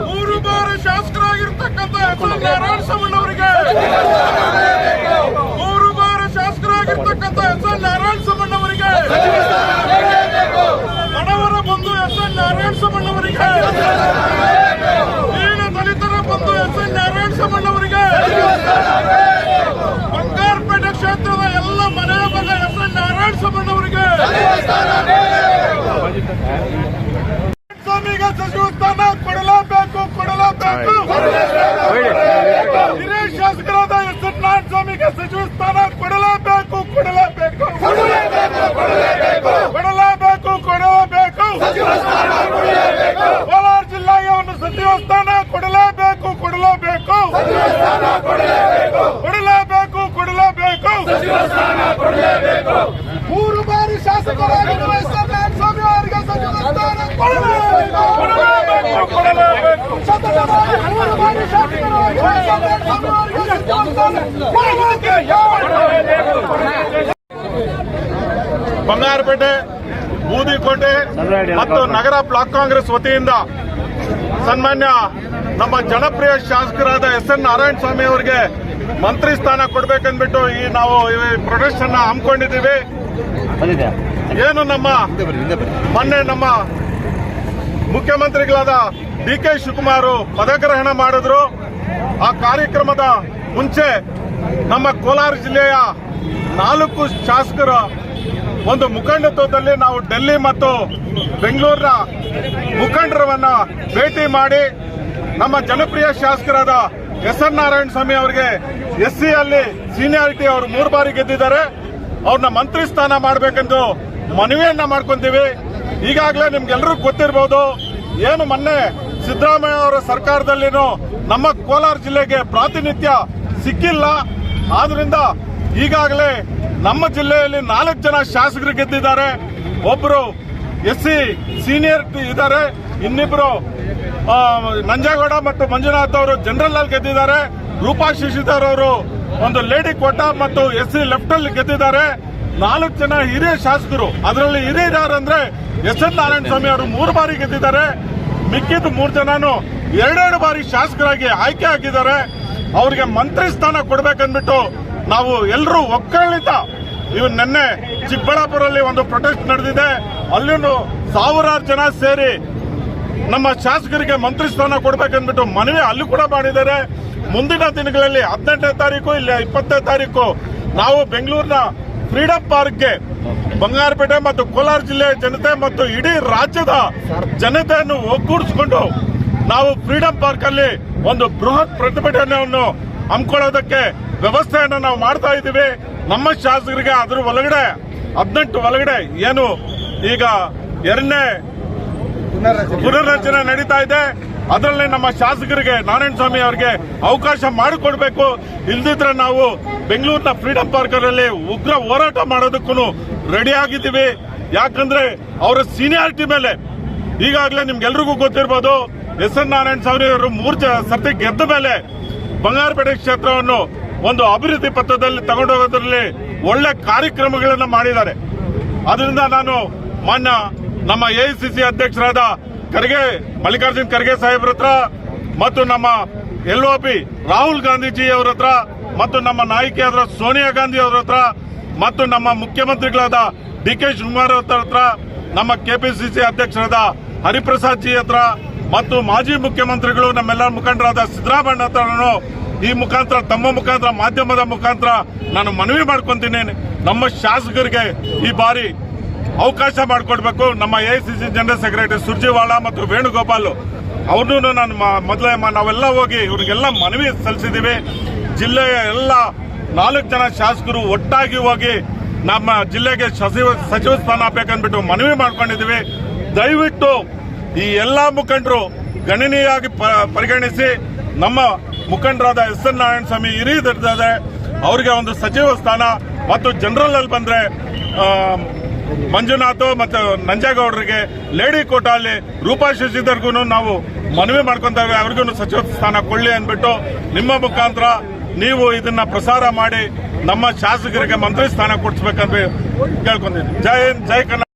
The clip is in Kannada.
ಮೂರು ಬಾರಿ ಶಾಸಕರಾಗಿರ್ತಕ್ಕಂಥ ಎಸ್ ಎನ್ ನಾರಾಯಣಸ್ವಾಮಿ ಅವರಿಗೆ ಮೂರು ಬಾರಿ ಶಾಸಕರಾಗಿರ್ತಕ್ಕಂಥ ಎಸ್ ಎನ್ ನಾರಾಯಣಸ್ವಾಮಿ ಅವರಿಗೆ ಬಡವರ ಬಂಧು ಎಸ್ ಎನ್ ನಾರಾಯಣಸ್ವಾಮಿ ಅವರಿಗೆ ದೀನ ದಲಿತರ ಬಂಧು ಎಸ್ ಎನ್ ನಾರಾಯಣಸ್ವಾಮಿ ಅವರಿಗೆ ಬಂಗಾರಪೇಟೆ ಕ್ಷೇತ್ರದ ಎಲ್ಲ ಮನೆಯ ಮಗ ಎಸ್ ಎನ್ ನಾರಾಯಣಸ್ವಾಮಿ ಅವರಿಗೆ ಸ್ವಾಮಿಗೆ ಸಚಿವ ಸ್ಥಾನ ಕೊಡಲೇಬೇಕು ಹಿರಿಯ ಶಾಸಕರಾದ ಎಸ್ ಎನ್ ನಾರಾಯಣಸ್ವಾಮಿಗೆ ಸಚಿವ ಸ್ಥಾನ ಕೊಡಲೇಬೇಕು ಕೋಲಾರ ಜಿಲ್ಲೆಗೆ ಒಂದು ಸಚಿವ ಸ್ಥಾನ ಕೊಡಲೇಬೇಕು ಮೂರು ಬಾರಿ ಶಾಸಕರಾಗಿರುವ ಎಸ್ ಎನ್ ನಾರಾಯಣಸ್ವಾಮಿ ಅವರಿಗೆ ಸಚಿವ ಸ್ಥಾನ ಬಂಗಾರಪೇಟೆ ಬೂದಿಕೋಟೆ ಮತ್ತು ನಗರ ಬ್ಲಾಕ್ ಕಾಂಗ್ರೆಸ್ ವತಿಯಿಂದ ಸನ್ಮಾನ್ಯ ನಮ್ಮ ಜನಪ್ರಿಯ ಶಾಸಕರಾದ ಎಸ್ ಎನ್ ನಾರಾಯಣಸ್ವಾಮಿ ಅವರಿಗೆ ಮಂತ್ರಿ ಸ್ಥಾನ ಕೊಡಬೇಕಂದ್ಬಿಟ್ಟು ನಾವು ಪ್ರೊಟೆಸ್ಟ್ ಅನ್ನ ಹಮ್ಮಿಕೊಂಡಿದ್ದೀವಿ. ಏನು ಮೊನ್ನೆ ನಮ್ಮ ಮುಖ್ಯಮಂತ್ರಿಗಳಾದ ಡಿ.ಕೆ. ಶಿವಕುಮಾರ್ ಪದಗ್ರಹಣ ಮಾಡಿದ್ರು. ಆ ಕಾರ್ಯಕ್ರಮದ ಮುಂಚೆ ನಮ್ಮ ಕೋಲಾರ ಜಿಲ್ಲೆಯ 4 ಶಾಸಕರ ಒಂದು ಮುಖಂಡತ್ವದಲ್ಲಿ ನಾವು ಡೆಲ್ಲಿ ಮತ್ತು ಬೆಂಗಳೂರಿನ ಮುಖಂಡರನ್ನ ಭೇಟಿ ಮಾಡಿ ನಮ್ಮ ಜನಪ್ರಿಯ ಶಾಸಕರಾದ ಎಸ್ ಎನ್ ನಾರಾಯಣಸ್ವಾಮಿ ಅವರಿಗೆ SC ಅಲ್ಲಿ ಸೀನಿಯಾರಿಟಿ ಅವರು 3 ಬಾರಿ ಗೆದ್ದಿದ್ದಾರೆ. ಅವ್ರನ್ನ ಮಂತ್ರಿ ಸ್ಥಾನ ಮಾಡಬೇಕೆಂದು ಮನವಿಯನ್ನ ಮಾಡ್ಕೊಂತೀವಿ. ಈಗಾಗಲೇ ನಿಮ್ಗೆಲ್ಲರೂ ಗೊತ್ತಿರಬಹುದು, ಏನು ಮೊನ್ನೆ ಸಿದ್ದರಾಮಯ್ಯ ಅವರ ಸರ್ಕಾರದಲ್ಲಿನೂ ನಮ್ಮ ಕೋಲಾರ ಜಿಲ್ಲೆಗೆ ಪ್ರಾತಿನಿಧ್ಯ ಸಿಕ್ಕಿಲ್ಲ. ಆದ್ರಿಂದ ಈಗಾಗಲೇ ನಮ್ಮ ಜಿಲ್ಲೆಯಲ್ಲಿ 4 ಜನ ಶಾಸಕರು ಗೆದ್ದಿದ್ದಾರೆ. ಒಬ್ಬರು SC ಸೀನಿಯರ್ ಇದ್ದಾರೆ, ಇನ್ನಿಬ್ರು ನಂಜೇಗೌಡ ಮತ್ತು ಮಂಜುನಾಥ್ ಅವರು ಜನರಲ್ ಅಲ್ಲಿ ಗೆದ್ದಿದ್ದಾರೆ. ರೂಪಾ ಶಶಿಧರ್ ಅವರು ಒಂದು ಲೇಡಿ ಕೋಟಾ ಮತ್ತು SC ಲೆಫ್ಟ್ ಅಲ್ಲಿ ಗೆದ್ದಿದ್ದಾರೆ. 4 ಜನ ಹಿರಿಯ ಶಾಸಕರು, ಅದರಲ್ಲಿ ಹಿರಿಯರಂದ್ರೆ ಎಸ್ ಎನ್ ನಾರಾಯಣಸ್ವಾಮಿ ಅವರು 3 ಬಾರಿ ಗೆದ್ದಿದ್ದಾರೆ. ಮಿಕ್ಕಿದ 3 ಜನನು 2 ಬಾರಿ ಶಾಸಕರಾಗಿ ಆಯ್ಕೆ ಆಗಿದ್ದಾರೆ. ಅವರಿಗೆ ಮಂತ್ರಿ ಸ್ಥಾನ ಕೊಡಬೇಕಂದ್ಬಿಟ್ಟು ನಾವು ಎಲ್ಲರೂ ಒಕ್ಕಲಿತ ನಿನ್ನೆ ಚಿಕ್ಕಬಳ್ಳಾಪುರಲ್ಲಿ ಒಂದು ಪ್ರೊಟೆಸ್ಟ್ ನಡೆದಿದೆ. ಅಲ್ಲಿನೂ ಸಾವಿರಾರು ಜನ ಸೇರಿ ನಮ್ಮ ಶಾಸಕರಿಗೆ ಮಂತ್ರಿ ಸ್ಥಾನ ಕೊಡಬೇಕಂದ್ಬಿಟ್ಟು ಮನವಿ ಅಲ್ಲಿ ಕೂಡ ಮಾಡಿದ್ದಾರೆ. ಮುಂದಿನ ದಿನಗಳಲ್ಲಿ 18ನೇ ತಾರೀಕು ಇಲ್ಲ 20ನೇ ತಾರೀಕು ನಾವು ಬೆಂಗಳೂರಿನ ಫ್ರೀಡಂ ಪಾರ್ಕ್ಗೆ ಬಂಗಾರಪೇಟೆ ಮತ್ತು ಕೋಲಾರ ಜಿಲ್ಲೆಯ ಜನತೆ ಮತ್ತು ಇಡೀ ರಾಜ್ಯದ ಜನತೆಯನ್ನು ಒಗ್ಗೂಡಿಸಿಕೊಂಡು ನಾವು ಫ್ರೀಡಂ ಪಾರ್ಕ್ ಅಲ್ಲಿ ಒಂದು ಬೃಹತ್ ಪ್ರತಿಭಟನೆಯನ್ನು ಹಮ್ಮಿಕೊಳ್ಳೋದಕ್ಕೆ ವ್ಯವಸ್ಥೆಯನ್ನು ನಾವು ಮಾಡ್ತಾ ಇದ್ದೀವಿ. ನಮ್ಮ ಶಾಸಕರಿಗೆ ಅದರ ಒಳಗಡೆ 18 ಒಳಗಡೆ ಏನು ಈಗ 2ನೇ ಪುನರ್ರಚನೆ ನಡೀತಾ ಇದೆ, ಅದರಲ್ಲಿ ನಮ್ಮ ಶಾಸಕರಿಗೆ ನಾರಾಯಣಸ್ವಾಮಿ ಅವರಿಗೆ ಅವಕಾಶ ಮಾಡಿಕೊಡ್ಬೇಕು. ಇಲ್ದಿದ್ರೆ ನಾವು ಬೆಂಗಳೂರಿನ ಫ್ರೀಡಂ ಪಾರ್ಕ್ ಅಲ್ಲಿ ಉಗ್ರ ಹೋರಾಟ ಮಾಡೋದಕ್ಕೂ ರೆಡಿ ಆಗಿದ್ದೀವಿ. ಯಾಕಂದ್ರೆ ಅವರ ಸೀನಿಯಾರಿಟಿ ಮೇಲೆ ಈಗಾಗಲೇ ನಿಮ್ಗೆಲ್ರಿಗೂ ಗೊತ್ತಿರಬಹುದು, ಎಸ್ ಎನ್ ನಾರಾಯಣಸ್ವಾಮಿ ಅವರು 3 ಸರ್ತಿ ಗೆದ್ದ ಮೇಲೆ ಬಂಗಾರಪೇಟೆ ಕ್ಷೇತ್ರವನ್ನು ಒಂದು ಅಭಿವೃದ್ಧಿ ಪಥದಲ್ಲಿ ತಗೊಂಡೋಗೋದ್ರಲ್ಲಿ ಒಳ್ಳೆ ಕಾರ್ಯಕ್ರಮಗಳನ್ನು ಮಾಡಿದ್ದಾರೆ. ಅದರಿಂದ ನಾನು ಮಾನ್ಯ ನಮ್ಮ AICC ಅಧ್ಯಕ್ಷರಾದ ಮಲ್ಲಿಕಾರ್ಜುನ್ ಖರ್ಗೆ ಸಾಹೇಬ್ರ ಹತ್ರ ಮತ್ತು ನಮ್ಮ LOP ರಾಹುಲ್ ಗಾಂಧೀಜಿ ಅವರ ಹತ್ರ ಮತ್ತು ನಮ್ಮ ನಾಯಕಿಯಾದ ಸೋನಿಯಾ ಗಾಂಧಿ ಅವರ ಹತ್ರ ಮತ್ತು ನಮ್ಮ ಮುಖ್ಯಮಂತ್ರಿಗಳಾದ ಡಿ.ಕೆ. ಶಿವಕುಮಾರ್ ಅವರ ಹತ್ರ ನಮ್ಮ KPCC ಅಧ್ಯಕ್ಷರಾದ ಹರಿಪ್ರಸಾದ್ ಜಿ ಹತ್ರ ಮತ್ತು ಮಾಜಿ ಮುಖ್ಯಮಂತ್ರಿಗಳು ನಮ್ಮೆಲ್ಲರ ಮುಖಂಡರಾದ ಸಿದ್ದರಾಮಯ್ಯ ಹತ್ರನೂ ಈ ಮುಖಾಂತರ ತಮ್ಮ ಮುಖಾಂತರ ಮಾಧ್ಯಮದ ಮುಖಾಂತರ ನಾನು ಮನವಿ ಮಾಡ್ಕೊಂತೀನಿ. ನಮ್ಮ ಶಾಸಕರಿಗೆ ಈ ಬಾರಿ ಅವಕಾಶ ಮಾಡಿಕೊಡ್ಬೇಕು. ನಮ್ಮ AICC ಜನರಲ್ ಸೆಕ್ರೆಟರಿ ಸುರ್ಜಿವಾಲಾ ಮತ್ತು ವೇಣುಗೋಪಾಲ್ ಅವ್ರನ್ನೂ ನಾನು ನಾವೆಲ್ಲ ಹೋಗಿ ಇವ್ರಿಗೆಲ್ಲ ಮನವಿ ಸಲ್ಲಿಸಿದ್ದೀವಿ. ಜಿಲ್ಲೆಯ ಎಲ್ಲ 4 ಜನ ಶಾಸಕರು ಒಟ್ಟಾಗಿ ಹೋಗಿ ನಮ್ಮ ಜಿಲ್ಲೆಗೆ ಸಚಿವ ಸ್ಥಾನ ಬೇಕಂದ್ಬಿಟ್ಟು ಮನವಿ ಮಾಡ್ಕೊಂಡಿದ್ದೀವಿ. ದಯವಿಟ್ಟು ಈ ಎಲ್ಲಾ ಮುಖಂಡರು ಗಣನೀಯವಾಗಿ ಪರಿಗಣಿಸಿ ನಮ್ಮ ಮುಖಂಡರಾದ ಎಸ್ ಎನ್ ನಾರಾಯಣಸ್ವಾಮಿ ಹಿರಿಯರಿದ್ದಾರೆ, ಅವರಿಗೆ ಒಂದು ಸಚಿವ ಸ್ಥಾನ ಮತ್ತು ಜನರಲ್ ಅಲ್ಲಿ ಬಂದ್ರೆ ಮಂಜುನಾಥ್ ಮತ್ತು ನಂಜೇಗೌಡರಿಗೆ ಲೇಡಿ ಕೋಟಾ ಅಲ್ಲಿ ರೂಪಾ ಶಶಿಧರ್ಗೂ ನಾವು ಮನವಿ ಮಾಡ್ಕೊಂತೇವೆ, ಅವ್ರಿಗೂ ಸಚಿವ ಸ್ಥಾನ ಕೊಳ್ಳಿ ಅಂದ್ಬಿಟ್ಟು ನಿಮ್ಮ ಮುಖಾಂತರ ನೀವು ಇದನ್ನ ಪ್ರಸಾರ ಮಾಡಿ ನಮ್ಮ ಶಾಸಕರಿಗೆ ಮಂತ್ರಿ ಸ್ಥಾನ ಕೊಡಿಸಬೇಕಂತ ಕೇಳ್ಕೊಂತೀನಿ. ಜೈ ಹಿಂದ್, ಜೈ ಕರ್ನಾಟಕ.